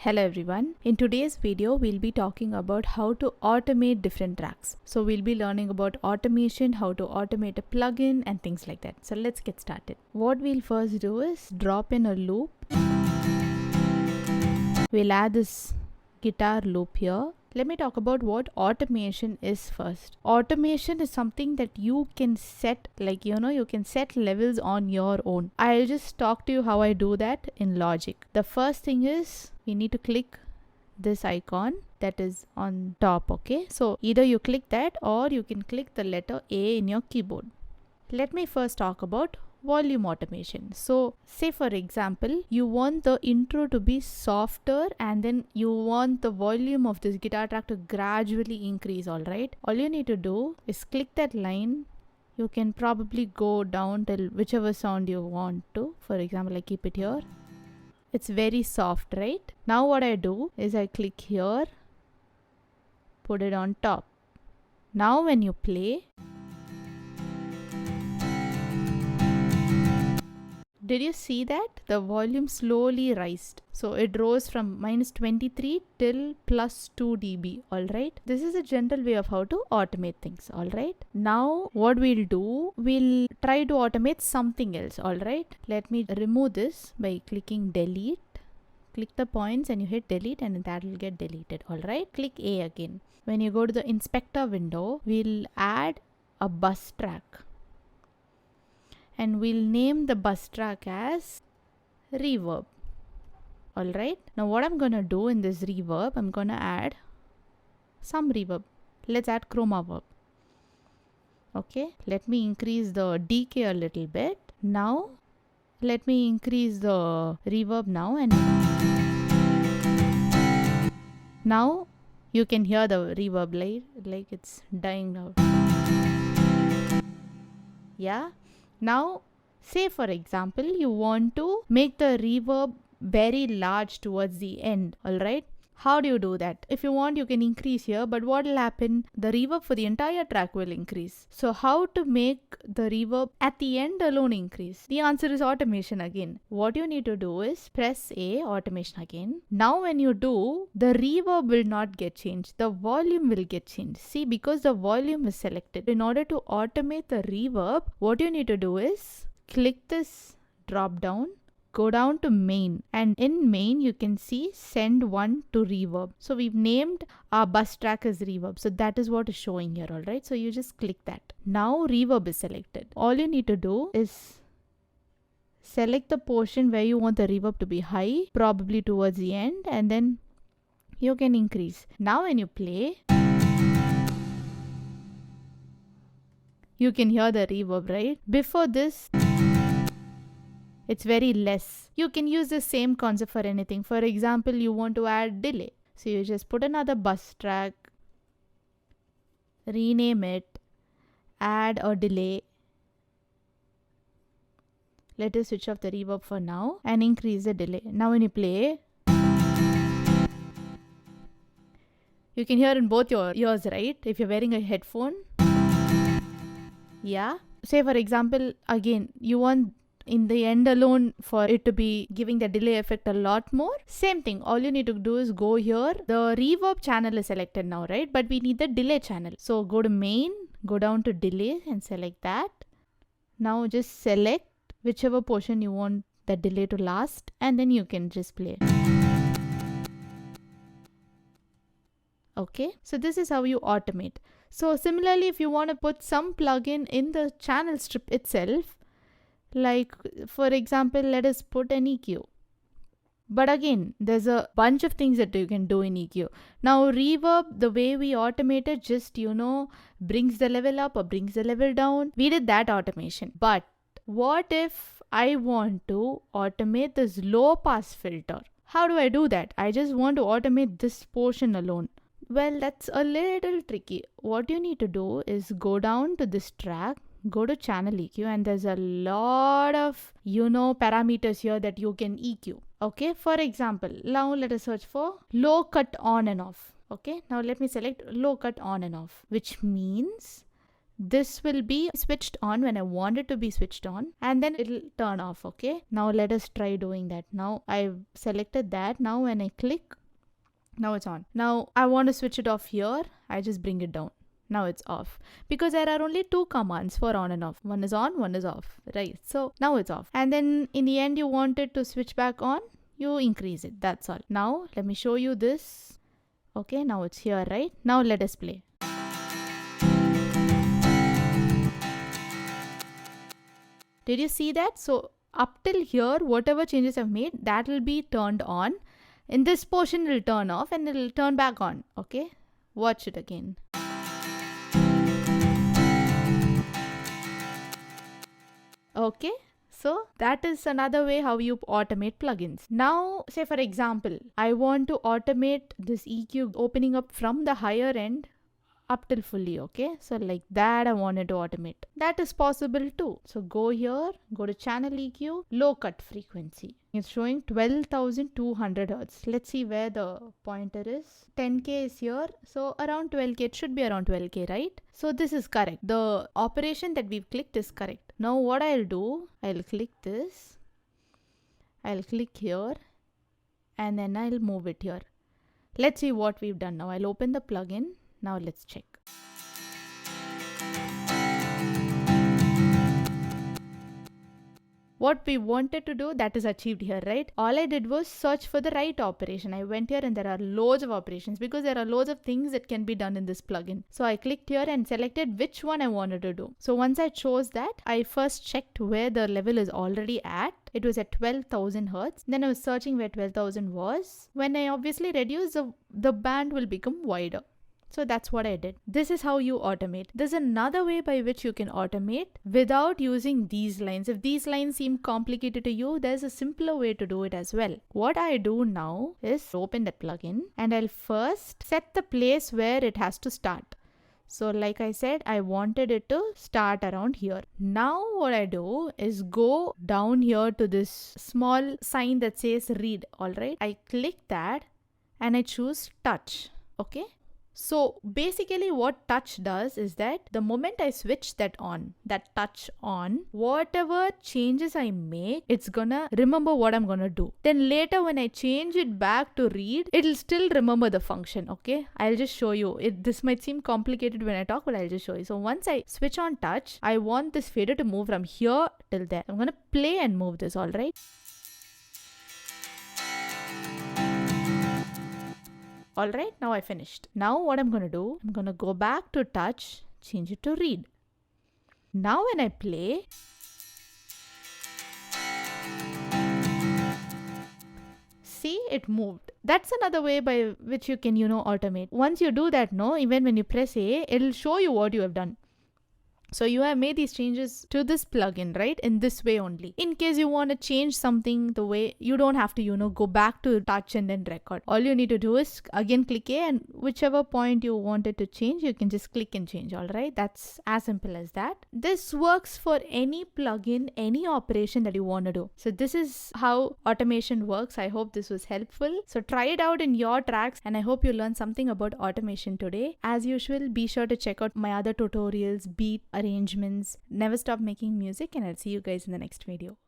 Hello everyone. In today's video, we'll be talking about how to automate different tracks. So we'll be learning about automation, how to automate a plugin and things like that. So let's get started. What we'll first do is drop in a loop. We'll add this guitar loop here. Let me talk about what automation is first. Automation is something that you can set, you can set levels on your own. I'll just talk to you how I do that in Logic. The first thing is we need to click this icon that is on top, okay? So either you click that or you can click the letter A in your keyboard. Let me first talk about volume automation. So say for example, you want the intro to be softer and then you want the volume of this guitar track to gradually increase, all right? All you need to do is click that line. You can probably go down till whichever sound you want to. For example, I keep it here. It's very soft, right? Now what I do is I click here, put it on top. Now when you play, did you see that? The volume slowly rised. So it rose from -23 till +2 dB, alright? This is a general way of how to automate things, alright? Now what we'll do, we'll try to automate something else, alright? Let me remove this by clicking delete. Click the points and you hit delete and that will get deleted, alright? Click A again. When you go to the inspector window, we'll add a bus track. And we'll name the bus track as reverb. Alright, now what I'm gonna do in this reverb, I'm gonna add some reverb. Let's add chroma verb. Okay, let me increase the decay a little bit. Now, let me increase the reverb now, and now you can hear the reverb like it's dying out. Yeah. Now, say for example, you want to make the reverb very large towards the end, alright? How do you do that? If you want, you can increase here, but what will happen? The reverb for the entire track will increase. So how to make the reverb at the end alone increase? The answer is automation again. What you need to do is press A, automation again. Now when you do, the reverb will not get changed. The volume will get changed. See, because the volume is selected. In order to automate the reverb, what you need to do is click this drop down. Go down to main, and in main you can see send one to reverb. So we've named our bus track as reverb. So that is what is showing here, alright? So you just click that. Now reverb is selected. All you need to do is select the portion where you want the reverb to be high, probably towards the end, and then you can increase. Now when you play, you can hear the reverb, right? Before this, it's very less. You can use the same concept for anything. For example, you want to add delay. So you just put another bus track, rename it, add a delay. Let us switch off the reverb for now and increase the delay. Now when you play, you can hear in both your ears, right? If you're wearing a headphone. Yeah. Say for example, again, you want in the end alone for it to be giving the delay effect a lot more. Same thing. All you need to do is go here. The reverb channel is selected now, right? But we need the delay channel. So go to main, go down to delay and select that. Now just select whichever portion you want the delay to last and then you can just play. Okay, so this is how you automate. So similarly, if you want to put some plugin in the channel strip itself, like for example, let us put an EQ. But again, there's a bunch of things that you can do in EQ. Now reverb, the way we automate it, just brings the level up or brings the level down. We did that automation. But what if I want to automate this low pass filter? How do I do that? I just want to automate this portion alone. Well, that's a little tricky. What you need to do is go down to this track, go to channel EQ, and there's a lot of parameters here that you can EQ. Okay, for example, now let us search for low cut on and off. Okay, now let me select low cut on and off, which means this will be switched on when I want it to be switched on, and then it'll turn off. Okay, now let us try doing that. Now I've selected that. Now when I click, now it's on. Now I want to switch it off here. I just bring it down. Now it's off, because there are only two commands for on and off. One is on, one is off, right? So now it's off. And then in the end you want it to switch back on, you increase it. That's all. Now let me show you this. Okay, now it's here, right? Now let us play. Did you see that? So up till here, whatever changes I've made, that will be turned on. In this portion, it will turn off and it will turn back on. Okay, watch it again. Okay, so that is another way how you automate plugins. Now, say for example, I want to automate this EQ opening up from the higher end up till fully. Okay, so like that I wanted to automate. That is possible too. So go here, go to channel EQ, low cut frequency. It's showing 12,200 hertz. Let's see where the pointer is. 10k is here, so around 12k. It should be around 12k, right? So this is correct. The operation that we've clicked is correct. Now what I'll do, I'll click this, I'll click here, and then I'll move it here. Let's see what we've done now. I'll open the plugin. Now let's check. What we wanted to do, that is achieved here, right? All I did was search for the right operation. I went here and there are loads of operations because there are loads of things that can be done in this plugin. So I clicked here and selected which one I wanted to do. So once I chose that, I first checked where the level is already at. It was at 12,000 hertz. Then I was searching where 12,000 was. When I obviously reduce, the band will become wider. So that's what I did. This is how you automate. There's another way by which you can automate without using these lines. If these lines seem complicated to you, there's a simpler way to do it as well. What I do now is open that plugin and I'll first set the place where it has to start. So like I said, I wanted it to start around here. Now what I do is go down here to this small sign that says read. All right. I click that and I choose touch. Okay. So basically what touch does is that the moment I switch that touch on, whatever changes I make, it's gonna remember what I'm gonna do. Then later when I change it back to read, it'll still remember the function. Okay, I'll just show you. This might seem complicated when I talk, but I'll just show you. So once I switch on touch, I want this fader to move from here till there. I'm gonna play and move this, all right? Alright, now I finished. Now what I'm going to do, I'm going to go back to touch, change it to read. Now when I play, see, it moved. That's another way by which you can, automate. Once you do that, even when you press A, it'll show you what you have done. So you have made these changes to this plugin, right? In this way only. In case you want to change something the way, you don't have to, go back to touch and then record. All you need to do is again click A, and whichever point you wanted to change, you can just click and change, all right? That's as simple as that. This works for any plugin, any operation that you want to do. So this is how automation works. I hope this was helpful. So try it out in your tracks, and I hope you learned something about automation today. As usual, be sure to check out my other tutorials, beat, arrangements. Never stop making music, and I'll see you guys in the next video.